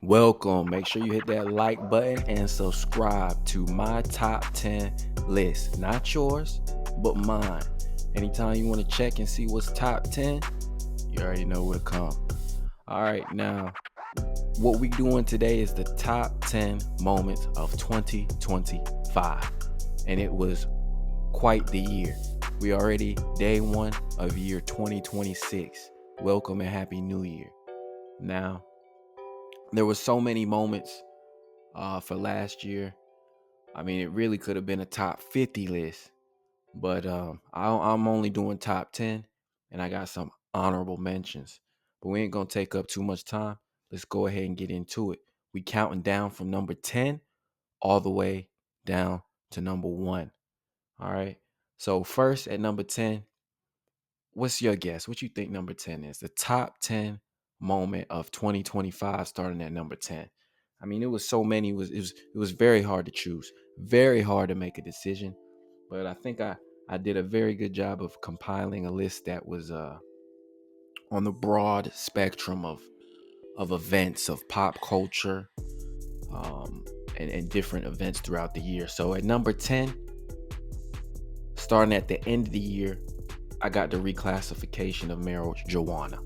Welcome. Make sure you hit that like button and subscribe to my top 10 list. Not yours, but mine. Anytime you want to check and see what's top 10, you already know where to come. All right, now what we doing today is the top 10 moments of 2025. And it was quite the year. We already day one of year 2026. Welcome and happy new year. Now, there were so many moments for last year. I mean, it really could have been a top 50 list, but I'm only doing top 10, and I got some honorable mentions. But we ain't gonna take up too much time. Let's go ahead and get into it. We counting down from number 10 all the way down to number 1. All right. So first at number 10, what's your guess? What you think number 10 is? The top 10 moment of 2025 starting at number 10. I mean, it was so many. It was very hard to choose. Very hard to make a decision. But I think I did a very good job of compiling a list that was on the broad spectrum of events of pop culture and different events throughout the year. So at number 10, starting at the end of the year, I got the reclassification of marijuana.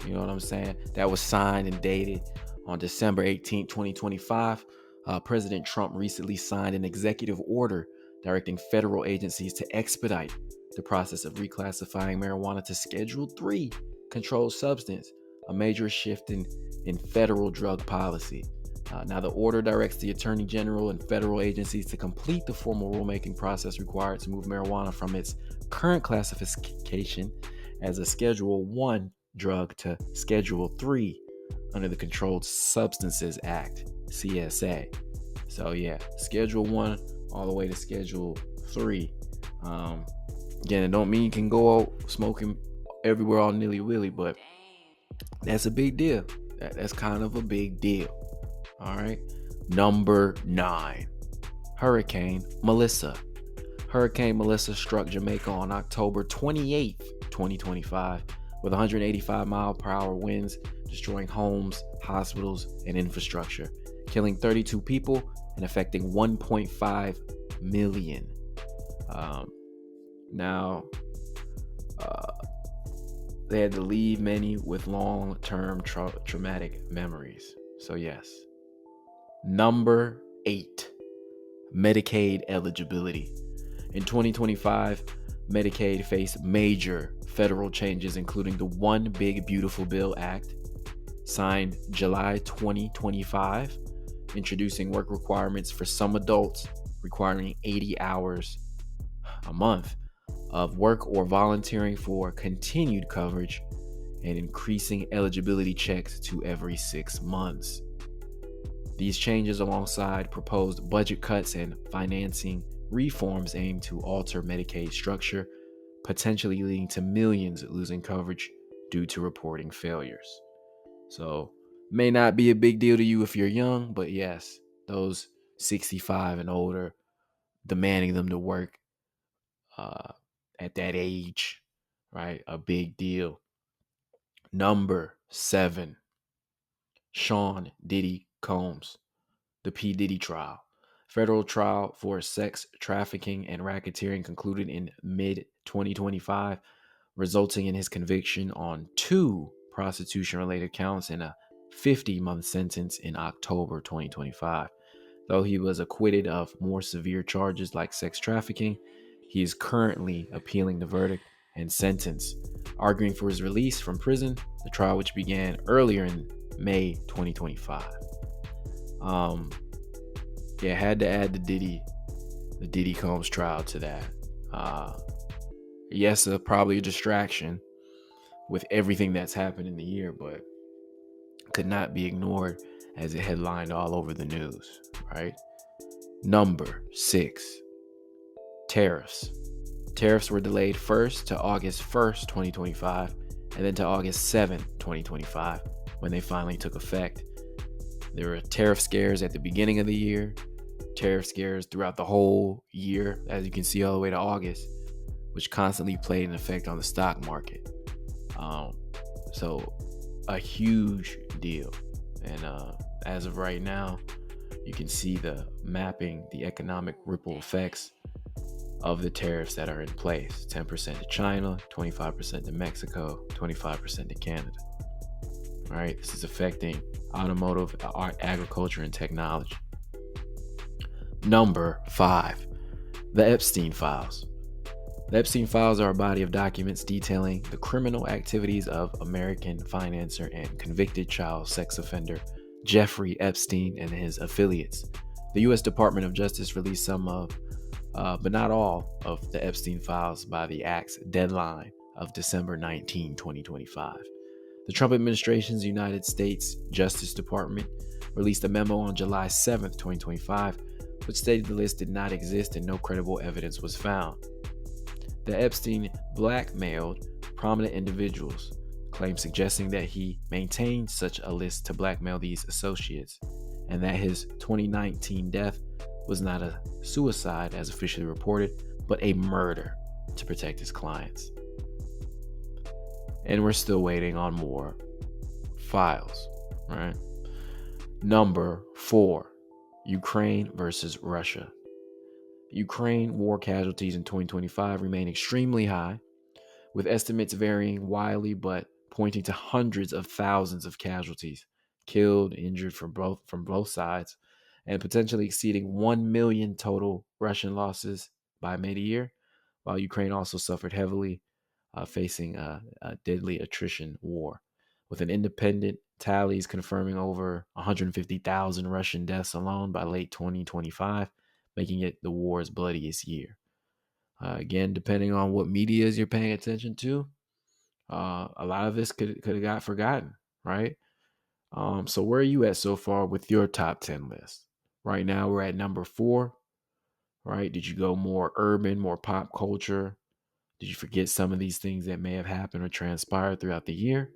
You know what I'm saying? That was signed and dated on December 18th, 2025. President Trump recently signed an executive order directing federal agencies to expedite the process of reclassifying marijuana to Schedule 3 controlled substance, a major shift in federal drug policy. Now, the order directs the Attorney General and federal agencies to complete the formal rulemaking process required to move marijuana from its current classification as a Schedule 1 drug to Schedule 3 under the Controlled Substances Act, CSA. So yeah, Schedule 1 all the way to Schedule 3. Again, it don't mean you can go out smoking everywhere all nilly-willy, but that's a big deal. That's kind of a big deal. All right. Number 9, Hurricane Melissa. Hurricane Melissa struck Jamaica on October 28th, 2025, with 185-mile-per-hour winds, destroying homes, hospitals, and infrastructure, killing 32 people and affecting 1.5 million. Now, they had to leave many with long-term traumatic memories. So yes. Number 8, Medicaid eligibility. In 2025, Medicaid faced major federal changes, including the One Big Beautiful Bill Act, signed July 2025, introducing work requirements for some adults requiring 80 hours a month of work or volunteering for continued coverage, and increasing eligibility checks to every 6 months. These changes, alongside proposed budget cuts and financing reforms, aim to alter Medicaid structure, potentially leading to millions losing coverage due to reporting failures. So, may not be a big deal to you if you're young, but yes, those 65 and older, demanding them to work at that age, right? A big deal. Number 7, Sean Diddy Combs, the P. Diddy trial. Federal trial for sex trafficking and racketeering concluded in mid-2025, resulting in his conviction on 2 prostitution-related counts and a 50-month sentence in October 2025. Though he was acquitted of more severe charges like sex trafficking, he is currently appealing the verdict and sentence, arguing for his release from prison, the trial which began earlier in May 2025. Had to add the Diddy Combs trial to that. Yes, probably a distraction with everything that's happened in the year, but could not be ignored as it headlined all over the news, right? Number 6, tariffs. Tariffs were delayed first to August 1st, 2025, and then to August 7th, 2025, when they finally took effect. There were tariff scares at the beginning of the year, tariff scares throughout the whole year, as you can see all the way to August, which constantly played an effect on the stock market. So a huge deal. And As of right now, you can see the mapping, the economic ripple effects of the tariffs that are in place. 10% to China, 25% to Mexico, 25% to Canada. All right, this is affecting automotive, agriculture, and technology. Number 5, the Epstein Files. The Epstein Files are a body of documents detailing the criminal activities of American financier and convicted child sex offender Jeffrey Epstein and his affiliates. The U.S. Department of Justice released some of, but not all, of the Epstein Files by the Act's deadline of December 19, 2025. The Trump administration's United States Justice Department released a memo on July 7, 2025, which stated the list did not exist and no credible evidence was found. The Epstein blackmailed prominent individuals, claims suggesting that he maintained such a list to blackmail these associates, and that his 2019 death was not a suicide as officially reported, but a murder to protect his clients. And we're still waiting on more files, right? Number 4, Ukraine versus Russia. Ukraine war casualties in 2025 remain extremely high, with estimates varying wildly but pointing to hundreds of thousands of casualties, killed, injured from both sides, and potentially exceeding 1 million total Russian losses by mid-year, while Ukraine also suffered heavily, facing a deadly attrition war, with an independent tallies confirming over 150,000 Russian deaths alone by late 2025, making it the war's bloodiest year. Again, depending on what medias you're paying attention to, a lot of this could have got forgotten, right? So where are you at so far with your top 10 list? Right now, we're at number 4, right? Did you go more urban, more pop culture? Did you forget some of these things that may have happened or transpired throughout the year?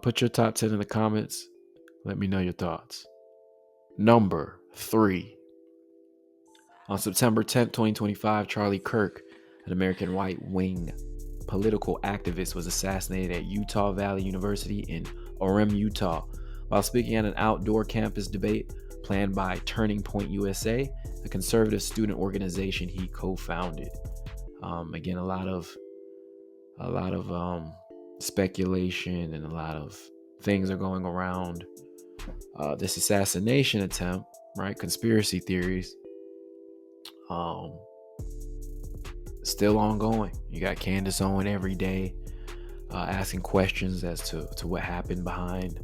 Put your top 10 in the comments. Let me know your thoughts. Number 3. On September 10th, 2025, Charlie Kirk, an American right-wing political activist, was assassinated at Utah Valley University in Orem, Utah, while speaking at an outdoor campus debate planned by Turning Point USA, a conservative student organization he co-founded. Again, a lot of speculation and a lot of things are going around this assassination attempt, right? Conspiracy theories. Still ongoing. You got Candace Owen every day asking questions as to what happened behind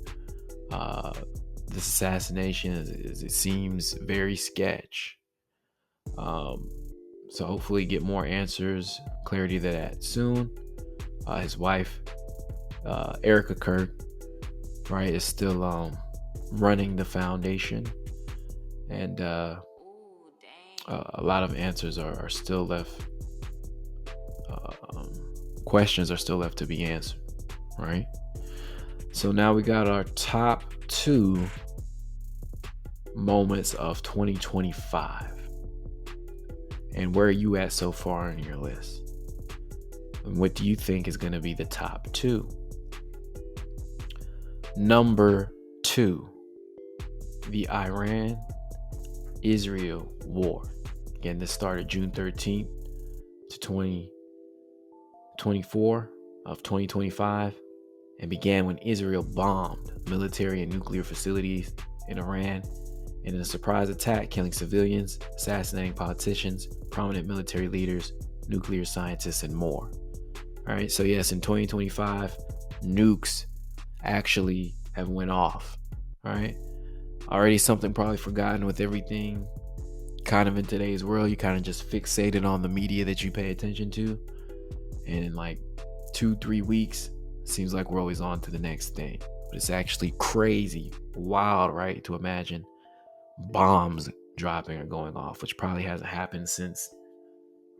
this assassination. It seems very sketch. So hopefully get more answers, clarity to that soon. His wife, Erica Kirk, right, is still running the foundation, and a lot of answers are still left. Questions are still left to be answered, right? So now we got our top 2 moments of 2025. And where are you at so far in your list? And what do you think is going to be the top 2? Number 2, the Iran-Israel war. Again, this started June 13th to 24 of 2025 and began when Israel bombed military and nuclear facilities in Iran in a surprise attack, killing civilians, assassinating politicians, prominent military leaders, nuclear scientists, and more. All right, so yes, in 2025, nukes actually have went off. All right, already something probably forgotten with everything kind of in today's world. You kind of just fixated on the media that you pay attention to, and in like 2-3 weeks, seems like we're always on to the next thing. But it's actually crazy, wild, right, to imagine bombs dropping or going off, which probably hasn't happened since,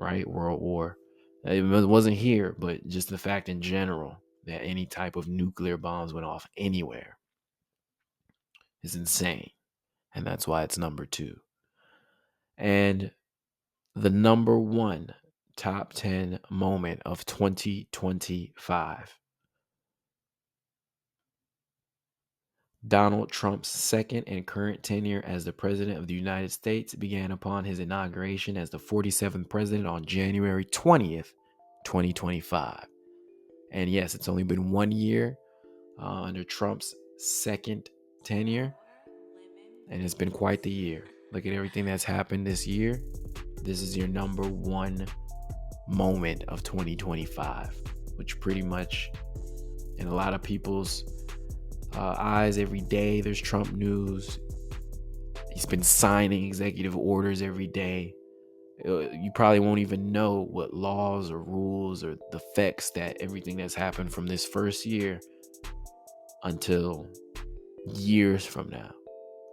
right, World War. It wasn't here, but just the fact in general that any type of nuclear bombs went off anywhere is insane. And that's why it's number 2. And the number 1 top 10 moment of 2025. Donald Trump's second and current tenure as the President of the United States began upon his inauguration as the 47th President on January 20th, 2025. And yes, it's only been 1 year under Trump's second tenure, and it's been quite the year. Look at everything that's happened this year. This is your number one moment of 2025, which pretty much, in a lot of people's eyes, every day there's Trump news. He's been signing executive orders every day. You probably won't even know what laws or rules or the effects that everything that's happened from this first year until years from now,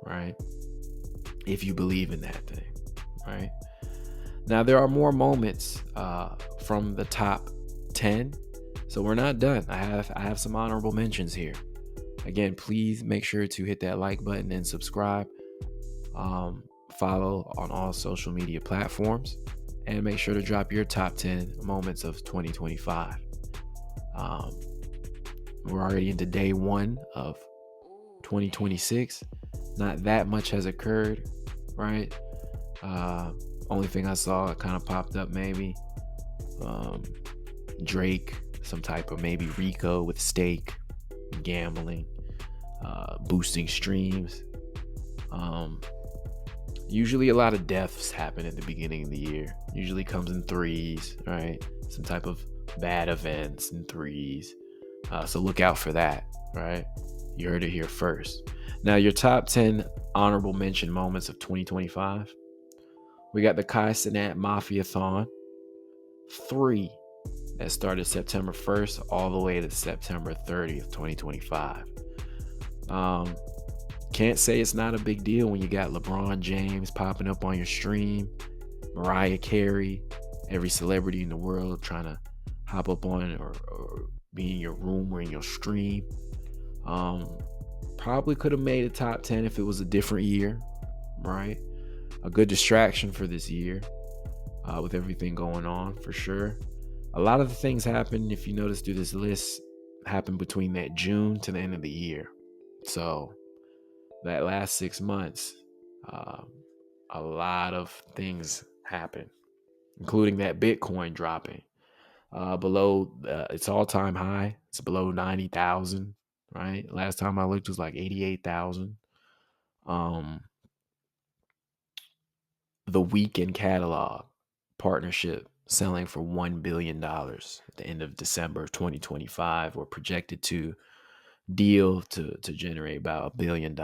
right? If you believe in that thing, right? Now, there are more moments from the top 10, so we're not done. I have some honorable mentions here. Again, please make sure to hit that like button and subscribe. Follow on all social media platforms, and make sure to drop your top 10 moments of 2025. We're already into day one of 2026. Not that much has occurred, right? Only thing I saw kind of popped up, maybe Drake, some type of maybe RICO with stake, gambling, boosting streams. Usually a lot of deaths happen at the beginning of the year. Usually comes in threes, right? Some type of bad events in threes. So look out for that, right? You heard it here first. Now, your top 10 honorable mention moments of 2025. We got the Kai Cenat Mafia-thon 3 that started September 1st all the way to September 30th, 2025. Can't say it's not a big deal when you got LeBron James popping up on your stream, Mariah Carey, every celebrity in the world trying to hop up on it or be in your room or in your stream. Probably could have made a top 10 if it was a different year, right? A good distraction for this year with everything going on, for sure. A lot of the things happen, if you notice through this list, happened between that June to the end of the year. So that last 6 months, a lot of things happened, including that Bitcoin dropping below its all-time high. It's below 90,000, right? Last time I looked, it was like 88,000. The Weekend Catalog partnership selling for $1 billion at the end of December of 2025, or projected to deal to generate about $1 billion.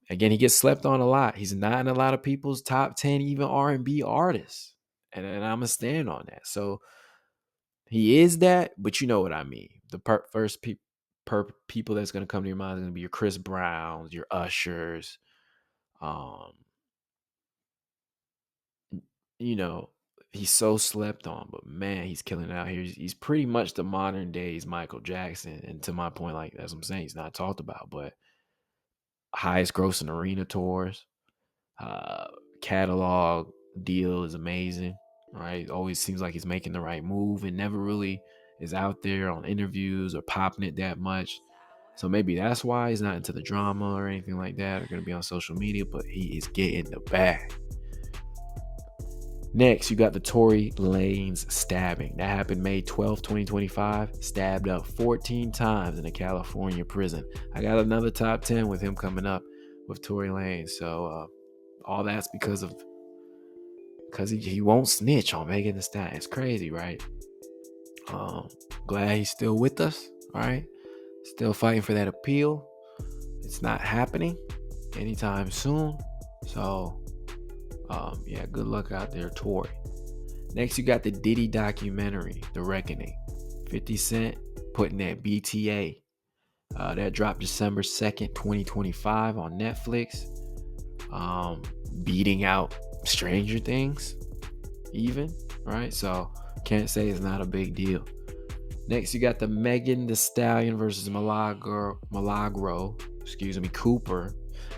Again, he gets slept on a lot. He's not in a lot of people's top 10, even R&B artists. And I'm going to stand on that. So he is that, but you know what I mean. The first people that's going to come to your mind is going to be your Chris Browns, your Ushers. You know, he's so slept on, but man, he's killing it out here. He's pretty much the modern days Michael Jackson. And to my point, like, that's what I'm saying, he's not talked about, but highest grossing arena tours, catalog deal is amazing, right? Always seems like he's making the right move and never really is out there on interviews or popping it that much. So maybe that's why he's not into the drama or anything like that, or going to be on social media, but he is getting the bag. Next, you got the Tory Lanez stabbing. That happened May 12, 2025. Stabbed up 14 times in a California prison. I got another top 10 with him coming up with Tory Lanez. So all that's because he won't snitch on Megan Thee Stallion. It's crazy, right? Glad he's still with us, all right? Still fighting for that appeal. It's not happening anytime soon. So yeah, good luck out there, Tory. Next, you got the Diddy documentary, The Reckoning. 50 Cent putting that BTA. That dropped December 2nd, 2025 on Netflix. Beating out Stranger Things, even, right? So can't say it's not a big deal. Next, you got the Megan Thee Stallion versus Milagro, Cooper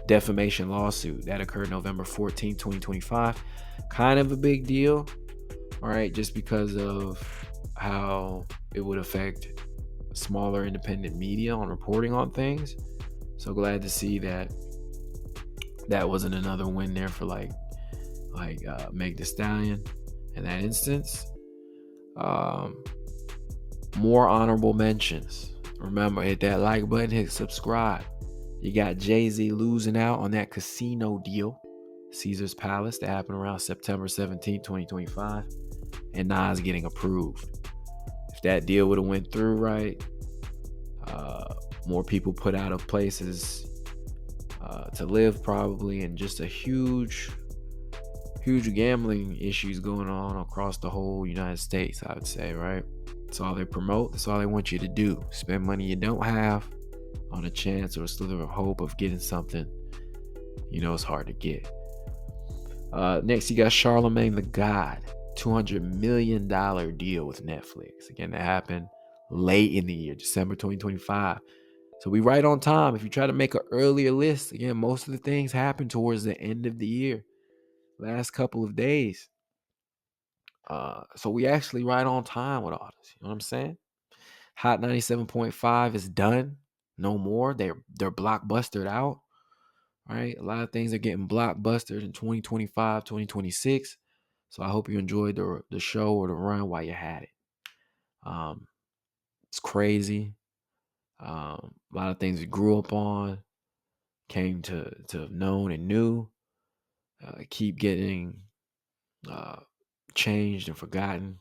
defamation lawsuit that occurred November 14, 2025. Kind of a big deal, all right, just because of how it would affect smaller independent media on reporting on things. So glad to see that wasn't another win there for Meg Thee Stallion in that instance. More honorable mentions. Remember, hit that like button, hit subscribe. You got Jay-Z losing out on that casino deal, Caesar's Palace, that happened around September 17, 2025, and Nas getting approved. If that deal would have went through right, more people put out of places to live probably, and just a huge gambling issues going on across the whole United States, I would say, right? That's all they promote. That's all they want you to do. Spend money you don't have on a chance or a slither of hope of getting something it's hard to get. Next, you got Charlemagne the God, $200 million deal with Netflix. Again, that happened late in the year, December 2025. So we right on time. If you try to make an earlier list, again, most of the things happen towards the end of the year, last couple of days. So we actually right on time with all this. You know what I'm saying? Hot 97.5 is done. No more. They're blockbustered out. Right? A lot of things are getting blockbustered in 2025, 2026. So I hope you enjoyed the show or the run while you had it. It's crazy. A lot of things we grew up on, came to have known and knew, keep getting changed and forgotten.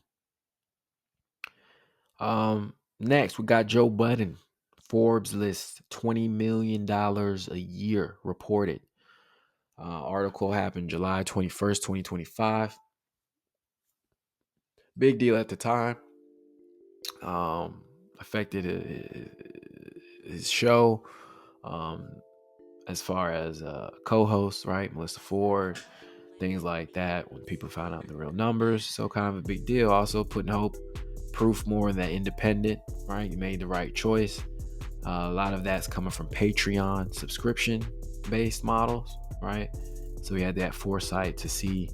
Next, we got Joe Budden. Forbes lists $20 million a year reported. Article happened July 21st, 2025. Big deal at the time. Affected his show as far as co-hosts, right? Melissa Ford, things like that. When people found out the real numbers, so kind of a big deal. Also putting proof more in that independent, right? You made the right choice. A lot of that's coming from Patreon subscription-based models, right? So we had that foresight to see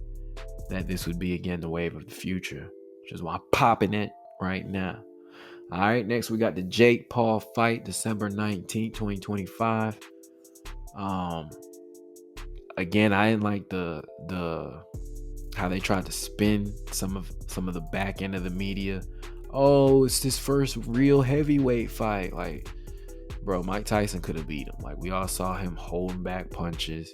that this would be, again, the wave of the future, which is why I'm popping it right now. All right, next we got the Jake Paul fight, December 19th, 2025. Again, I didn't like the how they tried to spin some of the back end of the media. Oh, it's this first real heavyweight fight. Like, bro, Mike Tyson could have beat him. Like, we all saw him holding back punches,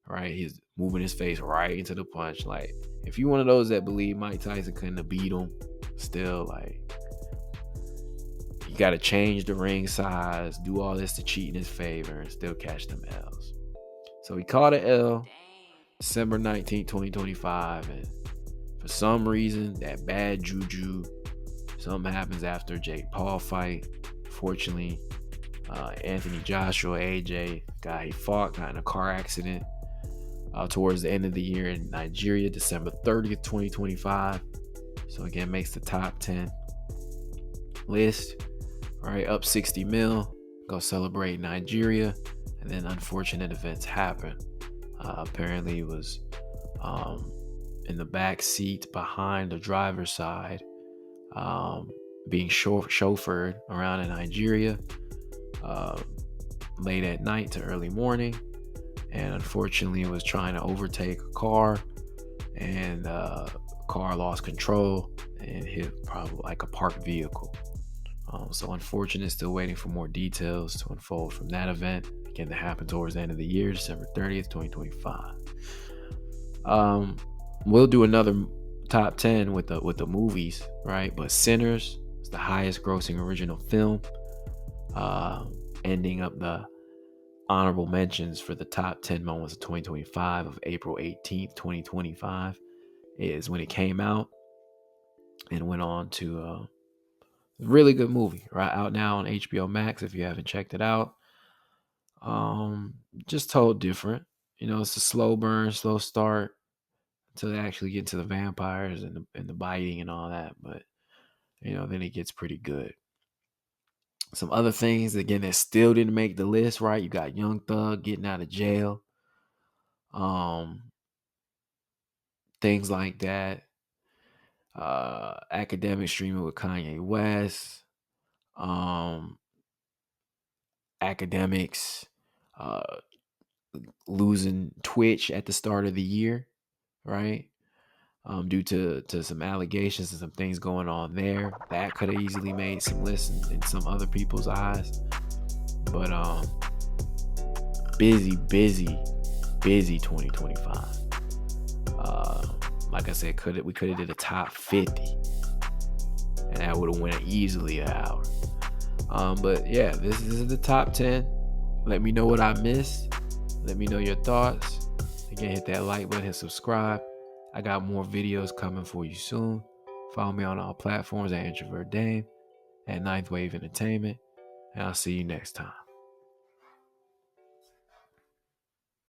right? He's moving his face right into the punch. Like, if you one of those that believe Mike Tyson couldn't have beat him, still, like, you got to change the ring size, do all this to cheat in his favor, and still catch them L's. So he caught an L December 19th, 2025, and for some reason, that bad juju, something happens after Jake Paul fight. Fortunately, Anthony Joshua, AJ, guy he fought, got in a car accident towards the end of the year in Nigeria, December 30th, 2025. So again, makes the top 10 list. All right, up 60 mil, go celebrate Nigeria, and then unfortunate events happen. Apparently, he was in the back seat behind the driver's side, being chauffeured around in Nigeria late at night to early morning, and unfortunately was trying to overtake a car, and car lost control and hit probably like a parked vehicle. So unfortunate, still waiting for more details to unfold from that event. Again, that happened towards the end of the year, December 30th, 2025. We'll do another top 10 with the movies, right? But Sinners is the highest grossing original film, ending up the honorable mentions for the top 10 moments of 2025 of April 18th, 2025 is when it came out, and went on to really good movie, right? Out now on HBO Max if you haven't checked it out. Just told different. It's a slow burn, slow start until they actually get to the vampires and the biting and all that. But then it gets pretty good. Some other things again that still didn't make the list, right? You got Young Thug getting out of jail. Things like that. Academic streaming with Kanye West. academics, losing Twitch at the start of the year, right? Due to some allegations and some things going on there. That could have easily made some lists in some other people's eyes. But busy 2025. Like I said, we could have did a top 50, and that would have went easily an hour. But yeah, this is the top 10. Let me know what I missed. Let me know your thoughts. Again, hit that like button and subscribe. I got more videos coming for you soon. Follow me on all platforms at IntrovertDAME, at Ninth Wave Entertainment, and I'll see you next time.